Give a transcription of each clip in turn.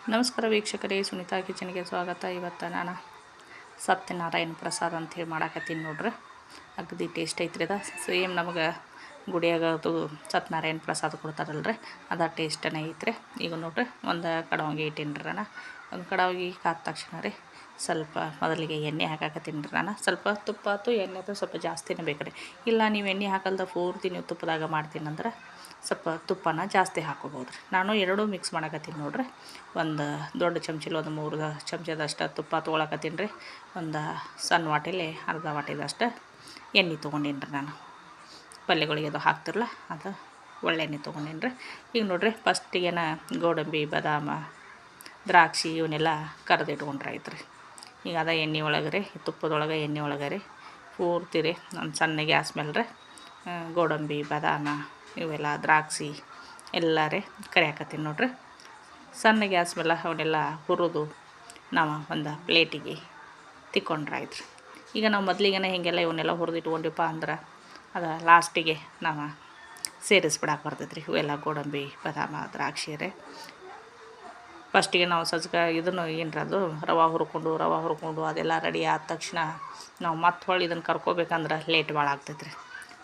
ನಮಸ್ಕಾರ ವೀಕ್ಷಕರೇ, ಸುನೀತಾ ಕಿಚನ್ಗೆ ಸ್ವಾಗತ. ಇವತ್ತು ನಾನು ಸತ್ಯನಾರಾಯಣ ಪ್ರಸಾದ ಅಂಥೇಳಿ ಮಾಡಾಕತ್ತೀನಿ ನೋಡ್ರಿ. ಅಗದಿ ಟೇಸ್ಟ್ ಐತ್ರಿ. ಅದು ಸೇಮ್ ನಮಗೆ ಗುಡಿಯಾಗ ಅದು ಸತ್ಯನಾರಾಯಣ ಪ್ರಸಾದ ಕೊಡ್ತಾರಲ್ರಿ, ಅದ ಟೇಸ್ಟನೇ ಐತ್ರಿ. ಈಗ ನೋಡ್ರಿ, ಒಂದು ಕಡವಂಗಿ ಇಟ್ಟೀನಿ ನಾನು. ಒಂದು ಕಡವಂಗಿ ಕಾದ ತಕ್ಷಣ ರೀ ಸ್ವಲ್ಪ ಮೊದಲಿಗೆ ಎಣ್ಣೆ ಹಾಕಾಕತ್ತೀನಿ ರೀ. ನಾನು ಸ್ವಲ್ಪ ತುಪ್ಪ ಆಯ್ತು ಎಣ್ಣೆ ಆಯ್ತು ಸ್ವಲ್ಪ ಜಾಸ್ತಿನೇ ಬೇಕು ರೀ. ಇಲ್ಲ ನೀವು ಎಣ್ಣೆ ಹಾಕಲ್ದ ಪೂರ್ತಿ ನೀವು ತುಪ್ಪದಾಗ ಮಾಡ್ತೀನಂದ್ರೆ ಸ್ವಲ್ಪ ತುಪ್ಪನ ಜಾಸ್ತಿ ಹಾಕೋಬೋದು ರೀ. ನಾನು ಎರಡೂ ಮಿಕ್ಸ್ ಮಾಡಾಕತ್ತೀನಿ ನೋಡ್ರಿ. ಒಂದು ದೊಡ್ಡ ಚಮಚಲಿ ಒಂದು 3 ಚಮಚದಷ್ಟು ತುಪ್ಪ ತೊಗೊಳಕತ್ತೀನಿ ರೀ. ಒಂದು ಸಣ್ಣ ವಾಟೆಲಿ ಅರ್ಧ ವಾಟೆದಷ್ಟು ಎಣ್ಣೆ ತೊಗೊಂಡೀನಿ ರೀ. ನಾನು ಪಲ್ಯಗಳಿಗೆ ಅದು ಹಾಕ್ತಿರಲ್ಲ ಅದು ಒಳ್ಳೆ ಎಣ್ಣೆ ತೊಗೊಂಡೀನಿ ರೀ. ಈಗ ನೋಡಿರಿ, ಫಸ್ಟಿಗೆನ ಗೋಡಂಬಿ, ಬಾದಾಮ, ದ್ರಾಕ್ಷಿ ಇವನ್ನೆಲ್ಲ ಕರೆದಿಟ್ಕೊಂಡ್ರೆ ಆಯ್ತು ರೀ. ಈಗ ಅದ ಎಣ್ಣೆ ಒಳಗೆ ರೀ, ತುಪ್ಪದೊಳಗೆ ಎಣ್ಣೆ ಒಳಗೆ ರೀ ಪೂರ್ತಿ ರೀ ಒಂದು ಸಣ್ಣ ಗ್ಯಾಸ್ ಮೇಲೆ ರೀ ಗೋಡಂಬಿ, ಬಾದಾಮ ಇವೆಲ್ಲ ದ್ರಾಕ್ಷಿ ಎಲ್ಲ ರೀ ಕರಿಯಾಕತ್ತೀನಿ ನೋಡ್ರಿ. ಸಣ್ಣ ಗ್ಯಾಸ್ ಮೇಲೆ ಅವನ್ನೆಲ್ಲ ಹುರಿದು ನಾವು ಒಂದು ಪ್ಲೇಟಿಗೆ ತಿಕ್ಕೊಂಡ್ರೆ ಆಯ್ತು ರೀ. ಈಗ ನಾವು ಮೊದಲಿಗೆನ ಹೀಗೆಲ್ಲ ಇವನ್ನೆಲ್ಲ ಹುರಿದಿಟ್ಕೊಂಡಿಪ್ಪ ಅಂದ್ರೆ ಅದು ಲಾಸ್ಟಿಗೆ ನಾವು ಸೇರಿಸ್ಬಿಡಾಕೆ ಬರ್ತೈತೆ ರೀ. ಇವೆಲ್ಲ ಗೋಡಂಬಿ, ಬಾದಾಮ, ದ್ರಾಕ್ಷಿ ರೀ ಫಸ್ಟಿಗೆ ನಾವು ಇದನ್ನು ಏನರ ಅದು ರವೆ ಹುರ್ಕೊಂಡು ಅದೆಲ್ಲ ರೆಡಿ ಆದ ತಕ್ಷಣ ನಾವು ಮತ್ತೆ ಹೊಳ್ಳಿ ಇದನ್ನು ಕರ್ಕೋಬೇಕಂದ್ರೆ ಲೇಟ್ ಭಾಳ ಆಗ್ತೈತೆ ರೀ.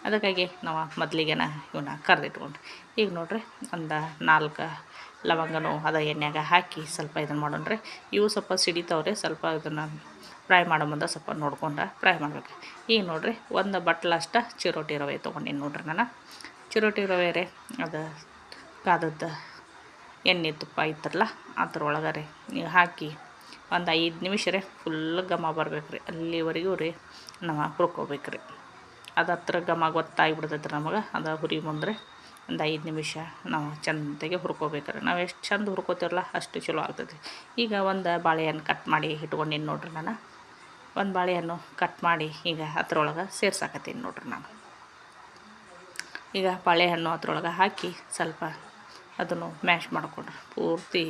ಅದಕ್ಕಾಗಿ ನಾವು ಮೊದಲಿಗೆನ ಇವನ್ನ ಕರೆದಿಟ್ಕೊಂಡ್ರಿ. ಈಗ ನೋಡಿರಿ, ಒಂದು 4 ಲವಂಗನೂ ಅದ ಎಣ್ಣೆಗೆ ಹಾಕಿ ಸ್ವಲ್ಪ ಇದನ್ನು ಮಾಡೋಣ್ರಿ. ಇವು ಸ್ವಲ್ಪ ಸಿಡಿತಾವ್ರಿ, ಸ್ವಲ್ಪ ಇದನ್ನು ಫ್ರೈ ಮಾಡೋ ಮುಂದೆ ಸ್ವಲ್ಪ ನೋಡ್ಕೊಂಡು ಫ್ರೈ ಮಾಡ್ಬೇಕು. ಈಗ ನೋಡಿರಿ, ಒಂದು ಬಟ್ಲಷ್ಟು ಚಿರೋಟಿ ರವೆ ತೊಗೊಂಡಿನಿ ನೋಡ್ರಿ. ನಾನು ಚಿರೋಟಿ ರವೆ ರೀ ಅದು ಕಾದದ್ದು ಎಣ್ಣೆ ತುಪ್ಪ ಇತ್ತರಲ್ಲ ಅದ್ರೊಳಗೆ ರೀ ನೀವು ಹಾಕಿ ಒಂದು 5 ನಿಮಿಷ ರೀ ಫುಲ್ ಘಮ ಬರ್ಬೇಕು ರೀ. ಅಲ್ಲಿವರೆಗೂ ರೀ ನಾವು ಹುರ್ಕೋಬೇಕು ರೀ. ಅದು ಹತ್ರ ಘಮ ಗೊತ್ತಾಗಿಬಿಡ್ತೈತೆ ನಮಗೆ. ಅದು ಹುರಿ ಮುಂದೆ ಒಂದು 5 ನಿಮಿಷ ನಾವು ಚೆಂದಾಗಿ ಹುರ್ಕೋಬೇಕ್ರಿ. ನಾವು ಎಷ್ಟು ಚೆಂದ ಹುರ್ಕೋತೀರಲ್ಲ ಅಷ್ಟು ಚಲೋ ಆಗ್ತೈತಿ. ಈಗ ಒಂದು ಬಾಳೆಹಣ್ಣು ಕಟ್ ಮಾಡಿ ಇಟ್ಕೊಂಡಿನಿ ನೋಡ್ರಿ. ನಾನು ಒಂದು ಬಾಳೆಹಣ್ಣು ಕಟ್ ಮಾಡಿ ಈಗ ಅದ್ರೊಳಗೆ ಸೇರ್ಸಾಕತ್ತೀನಿ ನೋಡ್ರಿ. ನಾನು ಈಗ ಬಾಳೆಹಣ್ಣು ಅದ್ರೊಳಗೆ ಹಾಕಿ ಸ್ವಲ್ಪ ಅದನ್ನು ಮ್ಯಾಶ್ ಮಾಡ್ಕೊಂಡ್ರಿ. ಪೂರ್ತಿ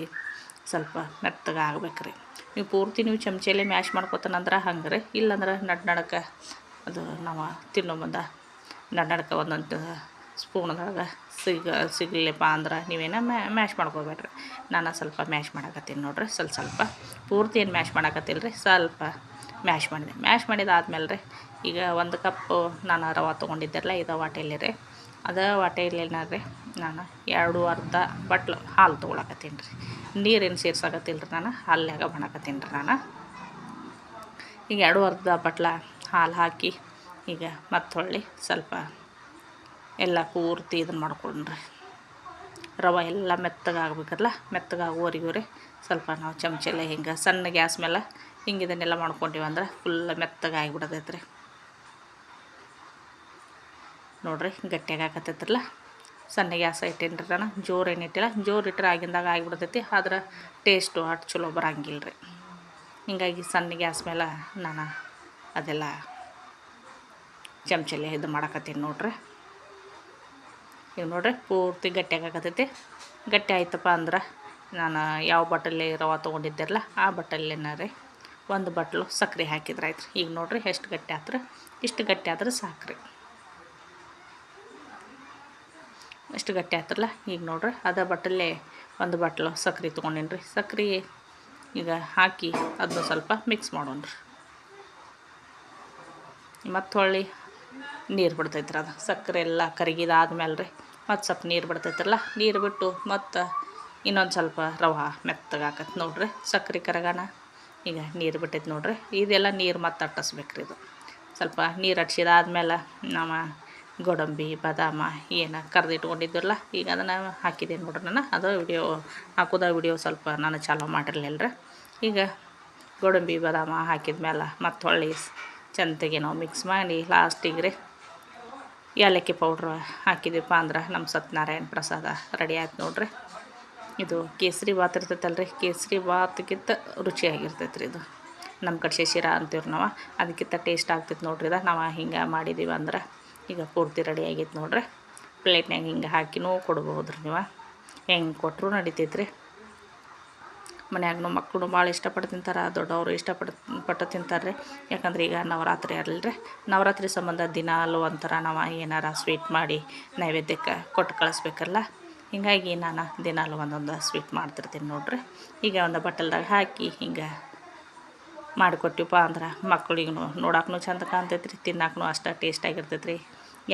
ಸ್ವಲ್ಪ ಮೆತ್ತಗೆ ಆಗ್ಬೇಕ್ರಿ. ನೀವು ಪೂರ್ತಿ ನೀವು ಚಮಚೆಲೆ ಮ್ಯಾಶ್ ಮಾಡ್ಕೊತಾನಂದ್ರೆ ಹಂಗೆ ರೀ. ಇಲ್ಲಾಂದ್ರೆ ನಡ್ನಡಕ್ಕೆ ಅದು ನಾವು ತಿನ್ನೋ ಮುಂದೆ ನಡ್ನಡಕ್ಕೆ ಒಂದೊಂದು ಸ್ಪೂನ್ದಾಗ ಸಿಗಲಿಪ್ಪ ಅಂದ್ರೆ ನೀವೇನ ಮ್ಯಾಶ್ ಮಾಡ್ಕೋಬೇಡ್ರಿ. ನಾನು ಸ್ವಲ್ಪ ಮ್ಯಾಶ್ ಮಾಡಾಕತ್ತೀನಿ ನೋಡ್ರಿ. ಸ್ವಲ್ಪ ಪೂರ್ತಿ ಏನು ಮ್ಯಾಶ್ ಮಾಡಾಕತ್ತಿಲ್ಲ ರೀ, ಸ್ವಲ್ಪ ಮ್ಯಾಶ್ ಮಾಡಿದೆ. ಮ್ಯಾಶ್ ಮಾಡಿದಾದ್ಮೇಲೆ ರೀ ಈಗ 1 ಕಪ್ಪು ನಾನು ರವೆ ತೊಗೊಂಡಿದ್ದೆಲ್ಲ ಇದು ವಾಟೆಯಲ್ಲಿ ರೀ. ಅದೇ ವಾಟೆಯಲ್ಲೇನ ರೀ ನಾನು 2 ಬಟ್ಲು ಹಾಲು ತೊಗೊಳಕತ್ತೀನಿ ರೀ. ನೀರೇನು ಸೇರ್ಸಾಕತ್ತಿಲ್ಲ ರೀ, ನಾನು ಹಾಲ್ನ್ಯಾಗ ಮಾಡಾಕತ್ತೀನಿ ರೀ. ನಾನು ಈಗ 2 ಬಟ್ಲ ಹಾಲು ಹಾಕಿ ಈಗ ಮತ್ತೆ ಹೊಳ್ಳಿ ಸ್ವಲ್ಪ ಎಲ್ಲ ಪೂರ್ತಿ ಇದನ್ನು ಮಾಡ್ಕೊಂಡ್ರಿ. ರವೆ ಎಲ್ಲ ಮೆತ್ತಗಾಗಬೇಕಲ್ಲ, ಮೆತ್ತಗಾಗುವವರೆಗೂ ರೀ ಸ್ವಲ್ಪ ನಾವು ಚಮಚೆಲ್ಲ ಹಿಂಗೆ ಸಣ್ಣ ಗ್ಯಾಸ್ ಮೇಲೆ ಹಿಂಗೆ ಇದನ್ನೆಲ್ಲ ಮಾಡ್ಕೊಂಡಿವಿ ಅಂದ್ರೆ ಫುಲ್ ಮೆತ್ತಗಾಗಿಬಿಡತೈತೆ ರೀ. ನೋಡಿರಿ, ಗಟ್ಟಿಯಾಗಿ ಹಾಕತ್ತೈತ್ರಲ್ಲ. ಸಣ್ಣ ಗ್ಯಾಸ್ ಇಟ್ಟೇನಿ ರೀ. ನಾನು ಜೋರು ಏನಿಟ್ಟಿಲ್ಲ. ಜೋರು ಇಟ್ಟರೆ ಆಗಿಂದಾಗ ಆಗಿಬಿಡ್ತೈತಿ, ಆದ್ರೆ ಟೇಸ್ಟು ಅಷ್ಟು ಚಲೋ ಬರಂಗಿಲ್ಲ ರೀ. ಹೀಗಾಗಿ ಸಣ್ಣ ಗ್ಯಾಸ್ ಮೇಲೆ ನಾನು ಅದೆಲ್ಲ ಚಮಚಲ್ಲಿ ಇದು ಮಾಡಾಕತ್ತೀನಿ ನೋಡ್ರಿ. ಈಗ ನೋಡಿರಿ, ಪೂರ್ತಿ ಗಟ್ಟಿಯಾಗಿ ಹಾಕತೈತಿ. ಗಟ್ಟಿ ಆಯ್ತಪ್ಪ ಅಂದ್ರೆ ನಾನು ಯಾವ ಬಟ್ಟಲ್ಲಿ ರವೆ ತೊಗೊಂಡಿದ್ದೆರಲ್ಲ ಆ ಬಟ್ಟಲ್ಲೇನ ರೀ 1 ಬಟ್ಲು ಸಕ್ಕರೆ ಹಾಕಿದ್ರೆ ಆಯ್ತು. ಈಗ ನೋಡಿರಿ ಎಷ್ಟು ಗಟ್ಟಿ ಆದ್ರೆ, ಇಷ್ಟು ಗಟ್ಟಿ ಆದ್ರೆ ಸಾಕ್ರಿ. ಎಷ್ಟು ಗಟ್ಟಿ ಆಯ್ತಲ್ಲ. ಈಗ ನೋಡ್ರಿ, ಅದೇ ಬಟ್ಟಲ್ಲೇ 1 ಬಟ್ಲು ಸಕ್ಕರೆ ತೊಗೊಂಡೀನಿ ರೀ. ಸಕ್ಕರೆ ಈಗ ಹಾಕಿ ಅದನ್ನು ಸ್ವಲ್ಪ ಮಿಕ್ಸ್ ಮಾಡೋಣ್ರಿ. ಮತ್ತು ಹೊಳ್ಳಿ ನೀರು ಬಿಡ್ತೈತ್ರಿ. ಅದು ಸಕ್ಕರೆ ಎಲ್ಲ ಕರಗಿದಾದ್ಮೇಲೆ ರೀ ಮತ್ತು ಸ್ವಲ್ಪ ನೀರು ಬಿಡ್ತೈತ್ರಲ್ಲ. ನೀರು ಬಿಟ್ಟು ಮತ್ತು ಇನ್ನೊಂದು ಸ್ವಲ್ಪ ರವೆ ಮೆತ್ತಗಾಕತ್ತೆ ನೋಡ್ರಿ. ಸಕ್ಕರೆ ಕರಗಾನ ಈಗ ನೀರು ಬಿಟ್ಟೈತೆ ನೋಡ್ರಿ. ಇದೆಲ್ಲ ನೀರು ಮತ್ತು ಅಟ್ಟಿಸ್ಬೇಕು ರೀ. ಇದು ಸ್ವಲ್ಪ ನೀರು ಅಟ್ಟಿಸಿದಾದ್ಮೇಲೆ ನಾವು ಗೋಡಂಬಿ, ಬಾದಾಮ ಏನು ಕರೆದಿಟ್ಕೊಂಡಿದ್ದಿರಲ್ಲ ಈಗ ಅದನ್ನು ಹಾಕಿದ್ದೀನಿ ನೋಡ್ರಿ. ನಾನು ಅದು ವಿಡಿಯೋ ಸ್ವಲ್ಪ ನಾನು ಚಾಲೂ ಮಾಡಿರಲಿಲ್ಲ ರೀ. ಈಗ ಗೋಡಂಬಿ, ಬಾದಾಮ ಹಾಕಿದ ಮೇಲೆ ಮತ್ತು ಹೊಳ್ಳಿ ಚೆಂದಾಗಿ ನಾವು ಮಿಕ್ಸ್ ಮಾಡಿ ಲಾಸ್ಟಿಗೆ ರೀ ಏಲಕ್ಕಿ ಪೌಡ್ರ್ ಹಾಕಿದ್ವಿಪ್ಪ ಅಂದ್ರೆ ನಮ್ಮ ಸತ್ಯನಾರಾಯಣ ಪ್ರಸಾದ ರೆಡಿ ಆಯ್ತು ನೋಡ್ರಿ. ಇದು ಕೇಸರಿ ಬಾತ್ ಇರ್ತೈತಲ್ರಿ, ಕೇಸರಿ ಬಾತ್ಗಿಂತ ರುಚಿಯಾಗಿರ್ತೈತೆ ರೀ. ಇದು ನಮ್ಮ ಕಡೆ ಶಿರಾ ಅಂತೀವ್ರಿ ನಾವು, ಅದಕ್ಕಿಂತ ಟೇಸ್ಟ್ ಆಗ್ತೈತೆ ನೋಡ್ರಿ. ಇದು ನಾವು ಹಿಂಗೆ ಮಾಡಿದ್ದೀವಿ ಅಂದ್ರೆ ಈಗ ಪೂರ್ತಿ ರೆಡಿ ಆಗೈತೆ ನೋಡ್ರಿ. ಪ್ಲೇಟ್ನಾಗ ಹಿಂಗೆ ಹಾಕಿನೂ ಕೊಡ್ಬೋದು ರೀ. ನೀವು ಹೆಂಗೆ ಕೊಟ್ಟರು ನಡಿತೈತೆ ರೀ. ಮನ್ಯಾಗೂ ಮಕ್ಕಳು ಭಾಳ ಇಷ್ಟಪಟ್ಟು ತಿಂತಾರೆ, ದೊಡ್ಡವರು ಇಷ್ಟಪಟ್ಟು ತಿಂತಾರೆ ರೀ. ಯಾಕಂದ್ರೆ ಈಗ ನವರಾತ್ರಿ ಅಲ್ರಿ, ನವರಾತ್ರಿ ಸಂಬಂಧ ದಿನಾಲು ಒಂಥರ ನಾವು ಏನಾರ ಸ್ವೀಟ್ ಮಾಡಿ ನೈವೇದ್ಯಕ್ಕೆ ಕೊಟ್ಟು ಕಳಿಸ್ಬೇಕಲ್ಲ. ಹೀಗಾಗಿ ನಾನು ದಿನಾಲು ಒಂದೊಂದು ಸ್ವೀಟ್ ಮಾಡ್ತಿರ್ತೀನಿ ನೋಡ್ರಿ. ಈಗ ಒಂದು ಬಟ್ಟಲ್ದಾಗ ಹಾಕಿ ಹಿಂಗೆ ಮಾಡಿಕೊಟ್ಟಿವಪ್ಪ ಅಂದ್ರೆ ಮಕ್ಳಿಗೂ ನೋಡಕ್ಕೂ ಚಂದ ಕಾಣ್ತೈತ್ರಿ, ತಿನ್ನಕ್ಕೂ ಅಷ್ಟು ಟೇಸ್ಟಾಗಿರ್ತೈತ್ರಿ.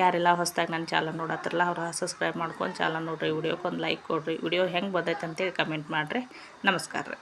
ಯಾರೆಲ್ಲ ಹೊಸ್ದಾಗಿ ನನ್ನ ಚಾನಲ್ ನೋಡತ್ತಿರಲ್ಲ ಅವ್ರು ಸಬ್ಸ್ಕ್ರೈಬ್ ಮಾಡ್ಕೊಂಡು ಚಾನಲ್ ನೋಡಿರಿ. ವಿಡಿಯೋಕ್ಕೊಂದು ಲೈಕ್ ಕೊಡಿರಿ. ವಿಡಿಯೋ ಹೆಂಗೆ ಬಂದೈತೆ ಅಂತೇಳಿ ಕಮೆಂಟ್ ಮಾಡಿರಿ. ನಮಸ್ಕಾರ ರೀ.